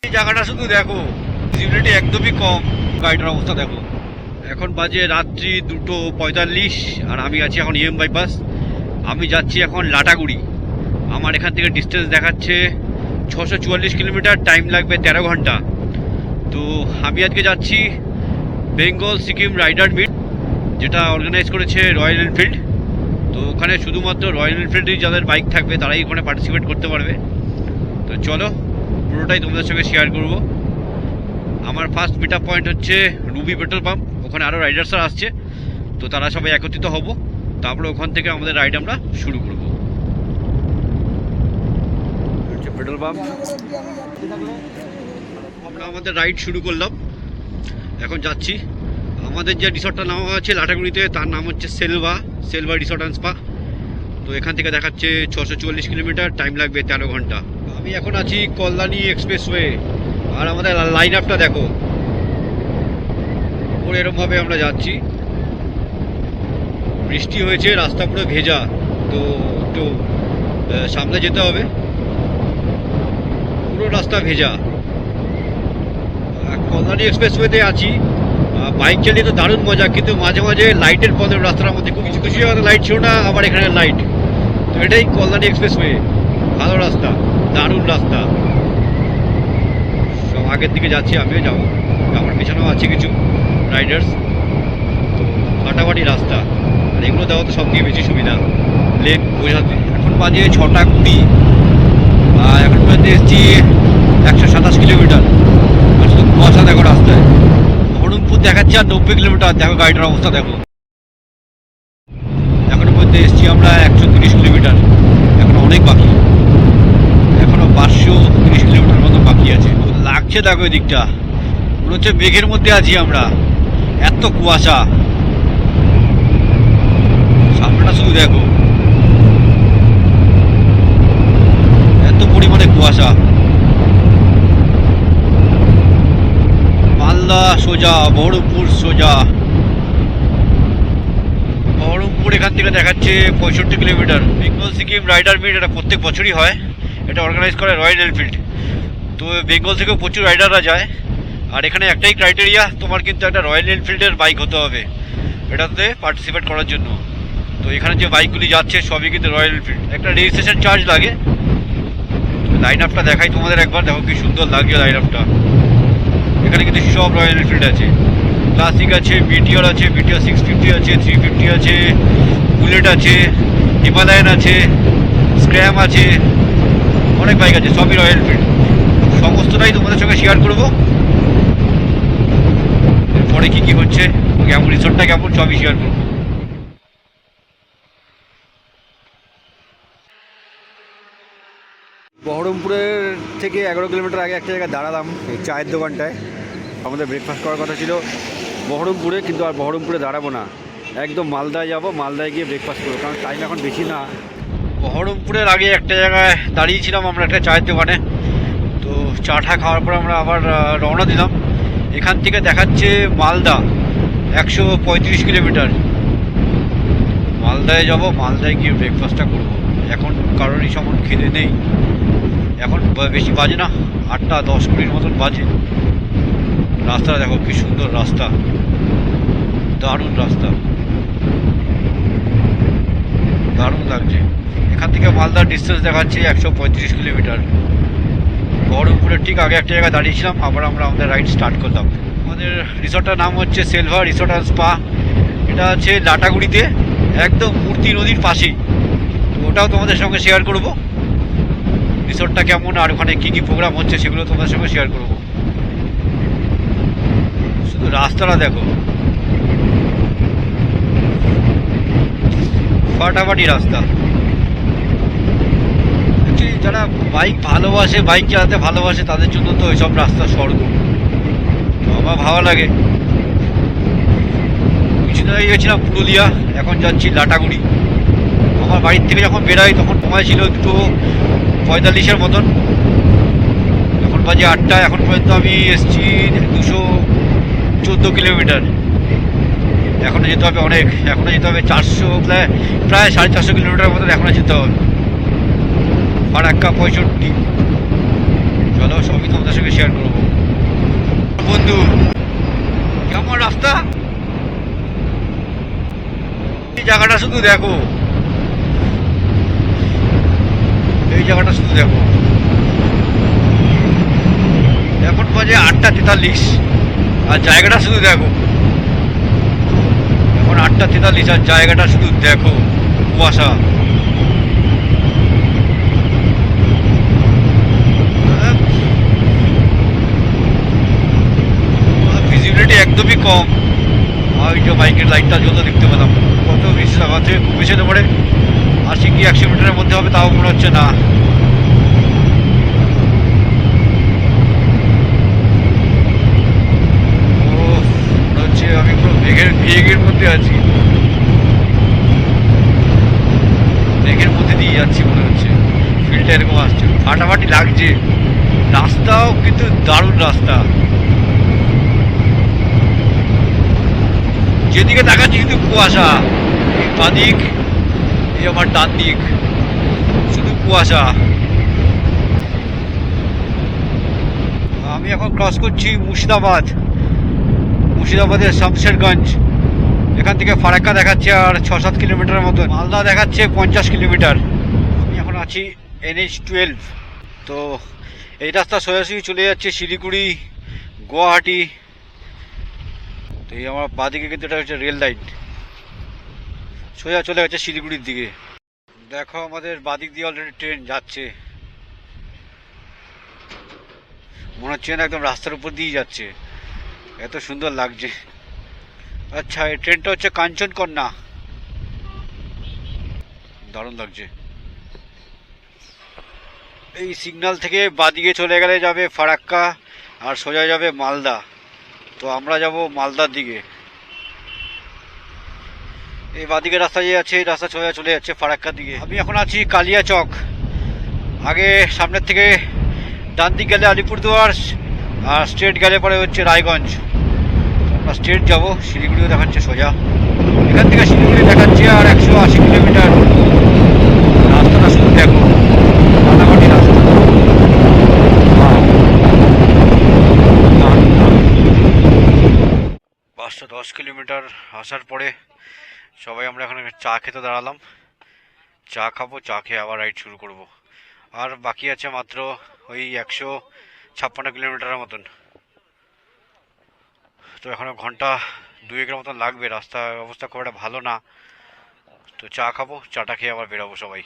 এই জায়গাটা শুধু দেখো, ভিজিবিলিটি একদমই কম, গাড়িটার অবস্থা দেখো। এখন বাজে রাত্রি 2:45 আর আমি আছি এখন ইএম বাইপাস। আমি যাচ্ছি এখন লাটাগুড়ি। আমার এখান থেকে ডিস্টেন্স দেখাচ্ছে 644 কিলোমিটার, টাইম লাগবে 13 ঘন্টা। তো আমি আজকে যাচ্ছি বেঙ্গল সিকিম রাইডার মিট, যেটা অর্গানাইজ করেছে রয়্যাল এনফিল্ড। তো ওখানে শুধুমাত্র রয়্যাল এনফিল্ডের যাদের বাইক থাকবে তারাই ওখানে পার্টিসিপেট করতে পারবে। তো চলো পুরোটাই তোমাদের সঙ্গে শেয়ার করব। আমার ফার্স্ট মিট আপ পয়েন্ট হচ্ছে রুবি পেট্রোল পাম্প। ওখানে আরও রাইডার্সরা আসছে, তো তারা সবাই একত্রিত হব। তারপরে ওখান থেকে আমাদের রাইড আমরা শুরু করব। পেট্রোল পাম্প, আমরা আমাদের রাইড শুরু করলাম। এখন যাচ্ছি আমাদের যে রিসর্টটার নাম আছে লাটাগুড়িতে, তার নাম হচ্ছে সেলভা রিসর্ট অ্যান্ড স্পা। তো এখান থেকে দেখাচ্ছে 644 কিলোমিটার, টাইম লাগবে 13 ঘন্টা। আমি এখন আছি কল্যাণী এক্সপ্রেসওয়ে, আর আমাদের লাইন আপটা দেখো। ওর এরমভাবে আমরা যাচ্ছি, বৃষ্টি হয়েছে, রাস্তা পুরো ভেজা, তো একটু সামনে যেতে হবে। পুরো রাস্তা ভেজা। কল্যাণী এক্সপ্রেসওয়েতে আছি। বাইক চালিয়ে তো দারুণ মজা, কিন্তু মাঝে মাঝে লাইটের প্রবলেম রাস্তার মধ্যে। কিছু কিছু জায়গাতে লাইট ছিল না, আবার এখানে লাইট। তো এটাই কল্যাণী এক্সপ্রেসওয়ে, ভালো রাস্তা, দারুণ রাস্তা। সব আগের দিকে যাচ্ছি, আমিও যাবো, আমার পেছনেও আছে কিছু রাইডার্স। তো ফাটাফাটি রাস্তা, আর এগুলো দেওয়া তো সব থেকে বেশি সুবিধা, লেন বোঝাতে। এখন বাজে 6:20, এখন পর্যন্ত এসেছি 127 কিলোমিটার, আর শুধু কুয়াশা দেখো রাস্তায়। বহরমপুর দেখাচ্ছে আর 90 কিলোমিটার, দেখো গাড়িটার অবস্থা দেখো। এখনো পর্যন্ত এসেছি আমরা 130 কিলোমিটার, এখন অনেক বাকি, এখনো 530 কিলোমিটার মতো বাকি আছে। লাগছে দেখো এই দিকটা, মনে হচ্ছে মেঘের মধ্যে আছি আমরা, এত কুয়াশা। সামনেটা শুধু দেখো, এত পরিমাণে কুয়াশা। মালদা সোজা, বহরমপুর সোজা। বহরমপুর এখান থেকে দেখাচ্ছে 65 kilometre. Bengal Sikkim rider meet, এটা প্রত্যেক বছরই হয়, এটা অর্গানাইজ করে রয়্যাল এনফিল্ড। তো বেঙ্গল থেকেও প্রচুর রাইডাররা যায়। আর এখানে একটাই ক্রাইটেরিয়া, তোমার কিন্তু একটা রয়্যাল এনফিল্ডের বাইক হতে হবে এটাতে পার্টিসিপেট করার জন্য। তো এখানে যে বাইকগুলি যাচ্ছে সবই কিন্তু রয়্যাল এনফিল্ড। একটা রেজিস্ট্রেশন চার্জ লাগে। লাইন আপটা দেখাই তোমাদের একবার, দেখো কি সুন্দর লাগছে লাইন আপটা। এখানে কিন্তু সব রয়্যাল এনফিল্ড আছে, ক্লাসিক আছে, বিটিআর আছে, বিটিআর 650 আছে, 350 আছে, বুলেট আছে, হিমালয়ান আছে, স্ক্র্যাম আছে, অনেক বাইক আছে, সবই রয়্যাল এনফিল্ড। সমস্তটাই তোমাদের সঙ্গে শেয়ার করবো। এরপরে কি কি হচ্ছে, কেমন রিসর্টটা কেমন, সবই শেয়ার করবো। বহরমপুরের থেকে 11 কিলোমিটার আগে একটা জায়গায় দাঁড়ালাম, এই চায়ের দোকানটায়। আমাদের ব্রেকফাস্ট করার কথা ছিল বহরমপুরে, কিন্তু আর বহরমপুরে দাঁড়াবো না, একদম মালদায় যাব। মালদায় গিয়ে ব্রেকফাস্ট করবো, কারণ টাইম এখন বেশি না। বহরমপুরের আগে একটা জায়গায় দাঁড়িয়েছিলাম আমরা, একটা চায়ের দোকানে। তো চাটা খাওয়ার পর আমরা আবার রওনা দিলাম। এখান থেকে দেখাচ্ছে মালদা 135 কিলোমিটার। মালদায় যাব, মালদায় গিয়ে ব্রেকফাস্টটা করবো। এখন কারোরই সেমন খিদে নেই, এখন বেশি বাজে না, 8টা 10-20 মতন বাজে। রাস্তাটা দেখো কি সুন্দর রাস্তা, দারুণ রাস্তা, দারুণ লাগছে। এখান থেকে মালদার ডিস্টেন্স দেখাচ্ছে 135 কিলোমিটার। বহরমপুরের ঠিক আগে একটা জায়গায় দাঁড়িয়েছিলাম, আবার আমরা আমাদের রাইড স্টার্ট করলাম। আমাদের রিসর্টটার নাম হচ্ছে সেলভা রিসর্ট অ্যান্ড স্পা। এটা আছে লাটাগুড়িতে, একদম মূর্তি নদীর পাশেই। তো ওটাও তোমাদের সঙ্গে শেয়ার করব, রিসর্টটা কেমন আর ওখানে কী কী প্রোগ্রাম হচ্ছে সেগুলো তোমাদের সঙ্গে শেয়ার করব। শুধু রাস্তাটা দেখো, ফাটাফাটি রাস্তা। যারা বাইক ভালোবাসে, বাইক চালাতে ভালোবাসে, তাদের জন্য তো ওইসব রাস্তা স্বর্গ। আমার ভালো লাগে। কিছুদিন আগে গেছিলাম পুরুলিয়া, এখন যাচ্ছি লাটাগুড়ি। আমার বাড়ির থেকে যখন বেরোই তখন সময় ছিল 2:45 মতন, এখন বাজে 8টা। এখন পর্যন্ত আমি এসেছি 214 কিলোমিটার। এখনও যেতে হবে অনেক, এখনও যেতে হবে 400, প্রায় 450 কিলোমিটার মতন এখনও যেতে হবে। ফারাক্কা 65। চলো সবই তোমাদের সঙ্গে শেয়ার করবো। জায়গাটা শুধু দেখো, এই জায়গাটা শুধু দেখো। এখন বাজে 8:43 আর জায়গাটা শুধু দেখো। এখন 8:43 আর জায়গাটা শুধু দেখো, কুয়াশা। ভিজিবিলিটি একদমই কম। ওই যে বাইকের লাইটটা জ্বলতে দেখতে পেলাম। কত বেশি আমার থেকে খুব বেশি হতে পারে 80 কি 100 মিটারের মধ্যে হবে, তাও মনে হচ্ছে না। ও মনে হচ্ছে আমি পুরো মেঘের মধ্যে আছি, মেঘের মধ্যে দিয়ে যাচ্ছি মনে হচ্ছে। ফিল্ডটা এরকম আসছে, ফাটাফাটি লাগছে। রাস্তাও কিন্তু দারুণ রাস্তা। যেদিকে তাকাচ্ছি কিন্তু কুয়াশা। এই বাদিক, এই আমার ডান দিক, শুধু কুয়াশা। আমি এখন ক্রস করছি মুর্শিদাবাদ, মুর্শিদাবাদের শামশেরগঞ্জ। এখান থেকে ফারাক্কা দেখাচ্ছে আর 6-7 কিলোমিটারের মতো, মালদা দেখাচ্ছে 50 কিলোমিটার। আমি এখন আছি NH-12। তো এই রাস্তা সোজাসুজি চলে যাচ্ছে শিলিগুড়ি, গুয়াহাটি। তো এই আমার বাদিকে কিন্তু এটা হচ্ছে রেল লাইন, সোজা চলে যাচ্ছে শিলিগুড়ির দিকে। দেখো আমাদের বাদিক দিয়ে অলরেডি ট্রেন যাচ্ছে, মনে হচ্ছে না একদম রাস্তার উপর দিয়ে যাচ্ছে, এত সুন্দর লাগছে। আচ্ছা, এই ট্রেনটা হচ্ছে কাঞ্চনকন্যা, দারুণ লাগছে। এই সিগন্যাল থেকে বাদিকে চলে গেলে যাবে ফারাক্কা আর সোজা যাবে মালদা। তো আমরা যাব মালদার দিকে। এই বাদিকে রাস্তা যে আছে, এই রাস্তা সোজা চলে যাচ্ছে ফারাক্কার দিকে। আমি এখন আছি কালিয়াচক। আগে সামনের থেকে ডান দিক গেলে আলিপুরদুয়ার, আর স্ট্রেট গেলে পরে হচ্ছে রায়গঞ্জ। আমরা স্ট্রেট যাবো, শিলিগুড়িও দেখাচ্ছে সোজা। এখান থেকে শিলিগুড়ি দেখাচ্ছে আর 180 কিলোমিটার। রাস্তাটা শুধু দেখো, ফাটাফাটি রাস্তা। 510 কিলোমিটার আসার পরে সবাই আমরা এখন চা খেতে দাঁড়ালাম। চা খাবো, চা খেয়ে আবার রাইড শুরু করব। আর বাকি আছে মাত্র ওই 156 কিলোমিটারের মতন। তো এখনো ঘন্টা 2-1 মতন লাগবে, রাস্তার অবস্থা খুব একটা ভালো না। তো চা খাবো, চাটা খেয়ে আবার বেরোবো সবাই।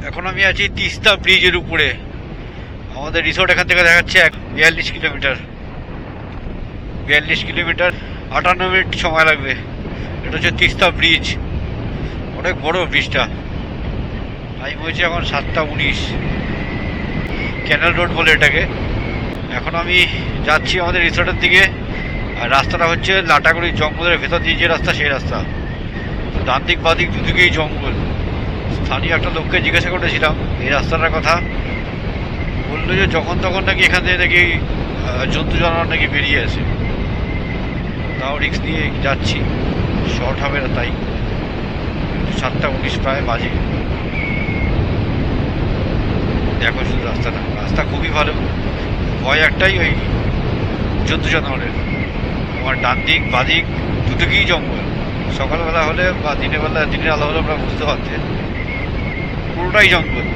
এখন আমি আছি তিস্তা ব্রিজের উপরে। আমাদের রিসোর্ট এখান থেকে দেখাচ্ছে 42 কিলোমিটার। 42 কিলোমিটার 58 মিনিট সময় লাগবে। এটা হচ্ছে তিস্তা ব্রিজ, অনেক বড় ব্রিজটা। টাইম হয়েছে এখন 7:19। ক্যানাল রোড বলে এটাকে। এখন আমি যাচ্ছি আমাদের রিসোর্টের দিকে। আর রাস্তাটা হচ্ছে লাটাগুড়ি জঙ্গলের ভেতর দিয়ে যে রাস্তা, সেই রাস্তা। ডান দিক বাদিক দুদিকেই জঙ্গল। স্থানীয় একটা লোককে জিজ্ঞাসা করেছিলাম এই রাস্তাটার কথা, বললো যে যখন তখন নাকি এখান থেকে নাকি জন্তু জানোয়ার নাকি বেরিয়ে আসে। তাও রিস্ক নিয়ে যাচ্ছি, শর্ট হবে না তাই। 7:19 প্রায় বাজে। দেখো শুধু রাস্তাটা, রাস্তা খুবই ভালো। ভয় একটাই, ওই জন্তু জানোয়ারের। আমার ডান দিক বাদিক দুদিকেই জঙ্গল। সকালবেলা হলে বা দিনের বেলা, দিনের আলো হলে আমরা বুঝতে পারছি পুরোটাই জঙ্গল।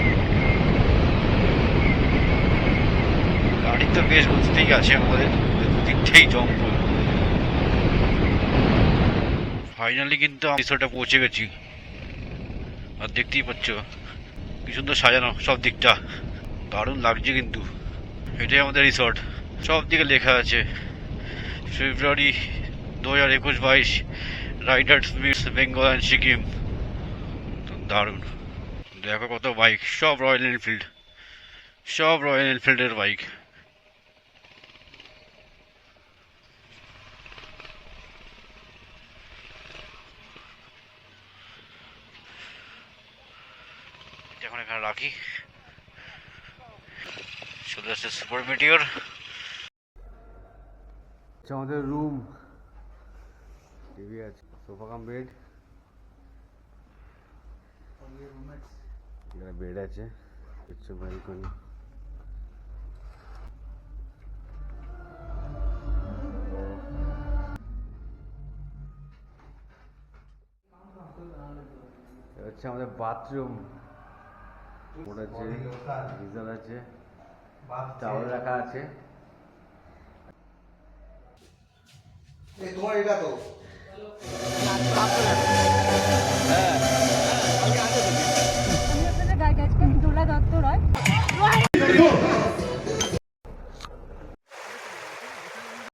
গাড়ির তো বেশ বুঝতেই আছে আমাদের, দুদিকটাই জঙ্গল। ফাইনালি কিন্তু আমি রিসোর্টে পৌঁছে গেছি। আর দেখতেই পাচ্ছ কি সুন্দর সাজানো সব দিকটা, দারুণ লাগছে কিন্তু। এটাই আমাদের রিসোর্ট, সব দিকে লেখা আছে ফেব্রুয়ারি 2021-22 Riders meets Bengal and Sikkim. দারুণ। দেখো কত বাইক, সব রয়্যাল এনফিল্ড, সব রয়্যাল এনফিল্ডের বাইক। এখন এখানে রাখি, চলে আসছে সুপার মিটিওর। আমাদের রুম, টিভি আছে, সোফা কাম বেড, এখানে বেড আছে, হচ্ছে ব্যালকনি। হচ্ছে আমাদের বাথরুম। ওটা আছে, গিজার আছে, টাওয়াল রাখা আছে। তোমার এটা তো